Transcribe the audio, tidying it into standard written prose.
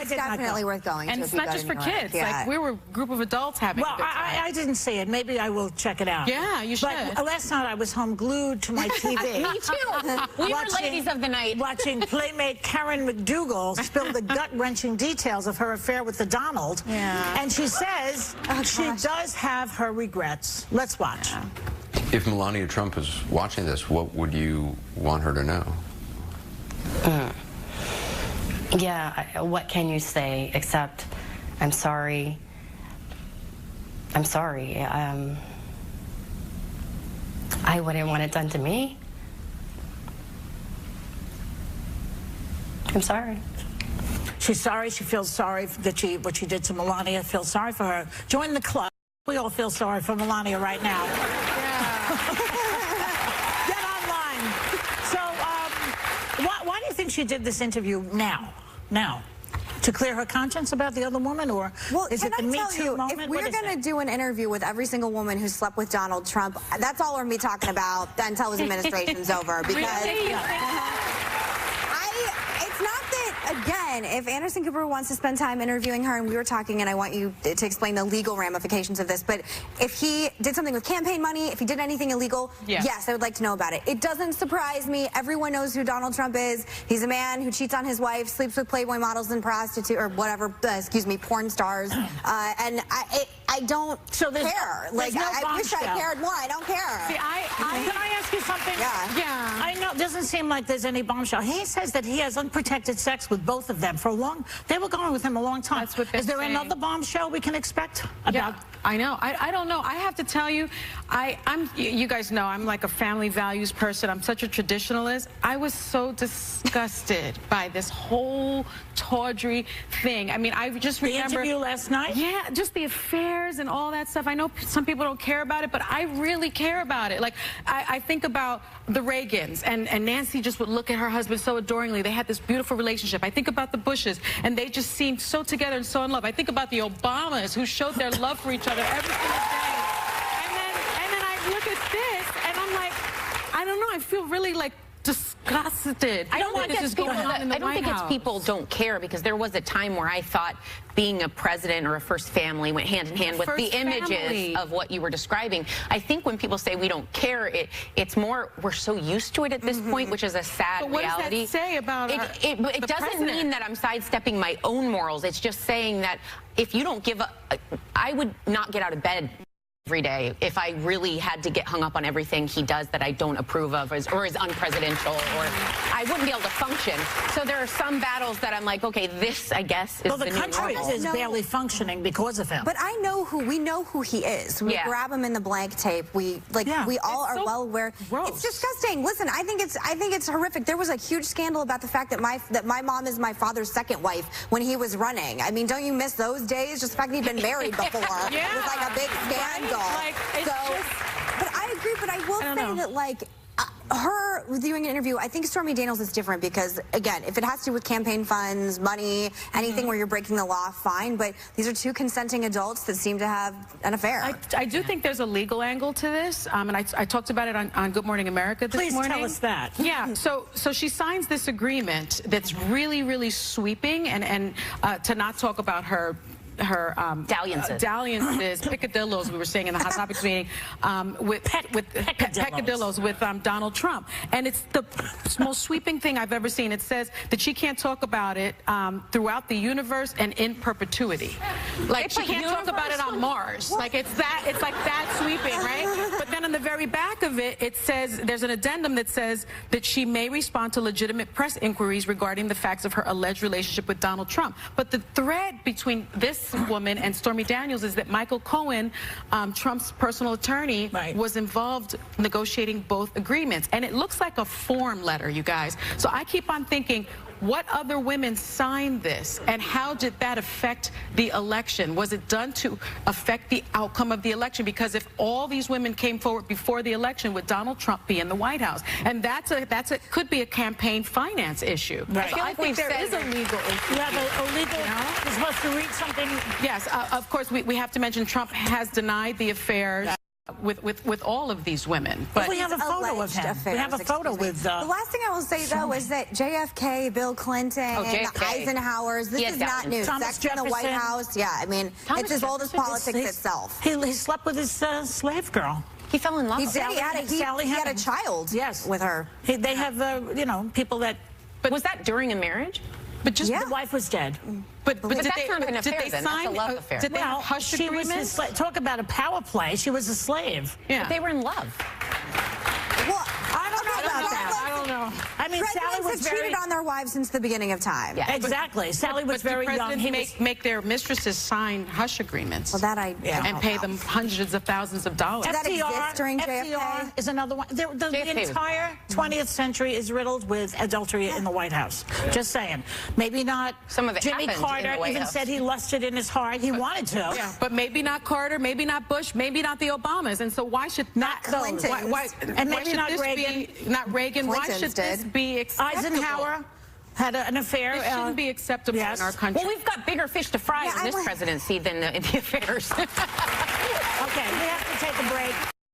It's definitely worth going. And it's not just for kids. Yeah. Like, we were a group of adults having a good time. I didn't see it. Maybe I will check it out. Yeah, you should. But last night I was home glued to my TV. Me too. We were ladies of the night. Watching Playmate Karen McDougal spill the gut-wrenching details of her affair with the Donald. Yeah. And she says she does have her regrets. Let's watch. Yeah. If Melania Trump is watching this, what would you want her to know? Yeah, what can you say except, I'm sorry. I'm sorry. I wouldn't want it done to me. I'm sorry. She's sorry. She feels sorry that what she did to Melania. Feels sorry for her. Join the club. We all feel sorry for Melania right now. Yeah. Get online. So, why do you think she did this interview now? To clear her conscience about the other woman, or is it the Me Too moment? If we're going to do an interview with every single woman who slept with Donald Trump, that's all we're going to be talking about until his administration's over. Because it's not that, again, if Anderson Cooper wants to spend time interviewing her, and we were talking, and I want you to explain the legal ramifications of this, but if he did something with campaign money, if he did anything illegal, yes, I would like to know about it. It doesn't surprise me. Everyone knows who Donald Trump is. He's a man who cheats on his wife, sleeps with Playboy models and prostitutes, or whatever, porn stars, and I don't care. Like, I wish I cared more. I don't care. See, can I ask you something? Yeah. I know it doesn't seem like there's any bombshell. He says that he has unprotected sex with both of them for a long. They were going with him a long time. That's what Is there another bombshell we can expect? Yeah, I know. I don't know. I have to tell you, you guys know I'm like a family values person. I'm such a traditionalist. I was so disgusted by this whole tawdry thing. I mean, I just remember the interview last night. Yeah, just the affairs and all that stuff. I know some people don't care about it, but I really care about it. Like, I think about the Reagans, and Nancy just would look at her husband so adoringly. They had this beautiful relationship. I think about the Bushes, and they just seemed so together and so in love. I think about the Obamas, who showed their love for each other every single day. And then I look at this, and I'm like, I don't know. I feel really like disgusted. I don't think it's people don't care, because there was a time where I thought being a president or a first family went hand in hand with the images of what you were describing. I think when people say we don't care, it's more we're so used to it at this point, which is a sad reality. What does that say about it doesn't mean that I'm sidestepping my own morals. It's just saying that if you don't give up, I would not get out of bed every day if I really had to get hung up on everything he does that I don't approve of, or is unpresidential, or I wouldn't be able to function. So there are some battles that I'm like, okay, this, I guess, is the new country normal. is barely functioning because of him. But we know who he is. We grab him in the blank tape. We all are well aware. Gross. It's disgusting. Listen, I think it's horrific. There was a huge scandal about the fact that my mom is my father's second wife when he was running. I mean, don't you miss those days? Just the fact that he'd been married before. It was like a big scandal. Like, but I agree. But I will say that, like, her doing an interview, I think Stormy Daniels is different because, again, if it has to do with campaign funds, money, anything where you're breaking the law, fine. But these are two consenting adults that seem to have an affair. I do think there's a legal angle to this, and I talked about it on Good Morning America this morning. Please tell us that. Yeah, so she signs this agreement that's really, really sweeping, and to not talk about her dalliances, peccadillos, we were saying in the Hot Topics meeting, with peccadillos with Donald Trump. And it's the most sweeping thing I've ever seen. It says that she can't talk about it throughout the universe and in perpetuity. Like, she can't talk about it on Mars. Like, it's like that sweeping, right? But then on the very back of it, it says, there's an addendum that says that she may respond to legitimate press inquiries regarding the facts of her alleged relationship with Donald Trump. But the thread between this woman and Stormy Daniels is that Michael Cohen, Trump's personal attorney, was involved negotiating both agreements. And it looks like a form letter, you guys. So I keep on thinking, what other women signed this, and how did that affect the election? Was it done to affect the outcome of the election? Because if all these women came forward before the election, would Donald Trump be in the White House? And could be a campaign finance issue. Right. So I think there is a legal issue. You have a legal. You're supposed to read something. Yes, of course. We have to mention Trump has denied the affair with all of these women. But we have a photo of him. Affairs, we have a photo with. The last thing I will say though is that JFK, Bill Clinton, JFK. Eisenhower's. This is not new. Thomas Sex in the White Jefferson. House. Yeah, I mean, it's as old as politics itself. He slept with his slave girl. He fell in love. He did. He had a child. Yes, with her. They have, you know, people that. But was that during a marriage? But just the wife was dead. But that's not an affair, they then. sign That's a love affair. Did they have hush she agreements? was talk about a power play. She was a slave. Yeah. But they were in love. Well, I don't know about that. I don't know. I mean, Sally was have cheated on their wives since the beginning of time. Yeah. Exactly. Sally was very young. Presidents make their mistresses sign hush agreements. Well, that I and pay them hundreds of thousands of dollars. Did that exist during JFK? FDR is another one. The entire 20th century is riddled with adultery in the White House. Just saying. Maybe not. Some of it Jimmy happened in Carter the White even House. said he lusted in his heart. He wanted to. Yeah, but maybe not Carter, maybe not Bush, maybe not the Obamas. And so why should Not Clinton's. And maybe not Reagan. Not Reagan. Why Clinton's should this did. be acceptable? Eisenhower had an affair. It shouldn't be acceptable in our country. Well, we've got bigger fish to fry in this presidency than the affairs. Okay, we have to take a break.